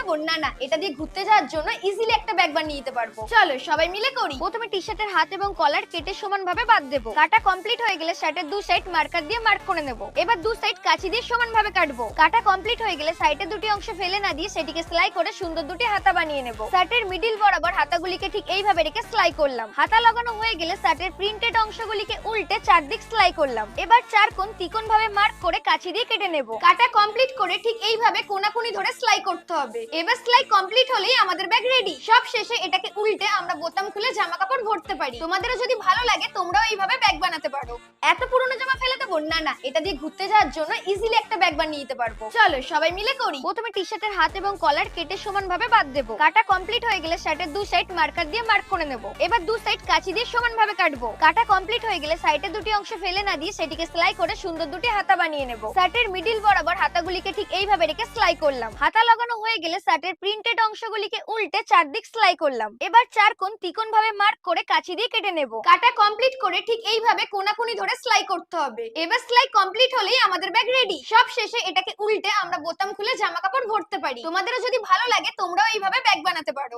দেবো? না না, এটা দিয়ে ঘুরতে যাওয়ার জন্য ইজিলি একটা ব্যাগ বানিয়ে নিতে পারবো। চলো সবাই মিলে করি। প্রথমে টি শার্টের হাত এবং কলার কেটে সমানভাবে বাঁধ দেবো। কাটা কমপ্লিট হয়ে গেলে শার্টের দু সাইড মার্কার দিয়ে মার্ক করে নেব। এবার দু সাইড কাঁচি দিয়ে সমানভাবে কাটবো। কাটা কমপ্লিট হয়ে গেলে সাইডের দুটি অংশ ফেলে না দিয়ে সেটিকে সেলাই করে সুন্দর দুটি হাতা বানিয়ে নেব। শার্টের মিডিল বরাবর হাতাগুলিকে ঠিক এইভাবে রেখে সেলাই করলাম। হাতা লাগানো হয়ে গেলে শার্টের প্রিন্টেড অংশগুলিকে উল্টে চারদিক সেলাই করলাম। এবার চার কোণ তিকোণ ভাবে মার্ক করে কাঁচি দিয়ে কেটে নেব। কাটা কমপ্লিট করে ঠিক এইভাবে কোনাকুনি ধরে সেলাই করতে হবে। এবার সেলাই কমপ্লিট হলেই আমাদের ব্যাগ রেডি। সব শেষে এটাকে উল্টে আমরা বোতাম খুলে জামা কাপড় ভরতে পারি। তোমাদেরও যদি ভালো লাগে তোমরাও এইভাবে ব্যাগ বানাতে পারো। এত পুরনো জামা ফেলে দেবো? না না, এটা দিয়ে ঘুরতে যাওয়ার জন্য ইজিলি একটা ব্যাগ বানিয়ে নিতে পারবো। চলো সবাই মিলে করি। প্রথমে টি শার্টের হাত এবং কলার কেটে সমানভাবে বাঁধ দেবো। কাটা কমপ্লিট হয়ে গেলে শার্টের দু সাইড মার্কার দিয়ে মার্ক করে নেব। এবার দু সাইড কাঁচি দিয়ে সমানভাবে কাটবো। কাটা কমপ্লিট হয়ে গেলে সাইডের দুটি অংশ ফেলে না দিয়ে সেটিকে সেলাই করে সুন্দর দুটি হাতা বানিয়ে নেব। শার্টের মিডিল বরাবর হাতাগুলিকে ঠিক এইভাবে রেখে সেলাই করলাম। হাতা লাগানো হয়ে গেলে শার্টের প্রিন্টেড অংশগুলিকে উল্টে চারদিক সেলাই করলাম। এবার চার কোণ তিকোণ ভাবে মার্ক করে কাঁচি দিয়ে কেটে নেব। কাটা কমপ্লিট করে ঠিক এইভাবে কোনাকুনি ধরে সেলাই করতে হবে। এবার সেলাই কমপ্লিট হলেই আমাদের ব্যাগ রেডি। সব শেষে এটাকে উল্টে আমরা বোতাম খুলে জামা কাপড় ভরতে পারি। তোমাদেরও যদি ভালো লাগে তোমরাও এইভাবে ব্যাগ বানাতে পারো।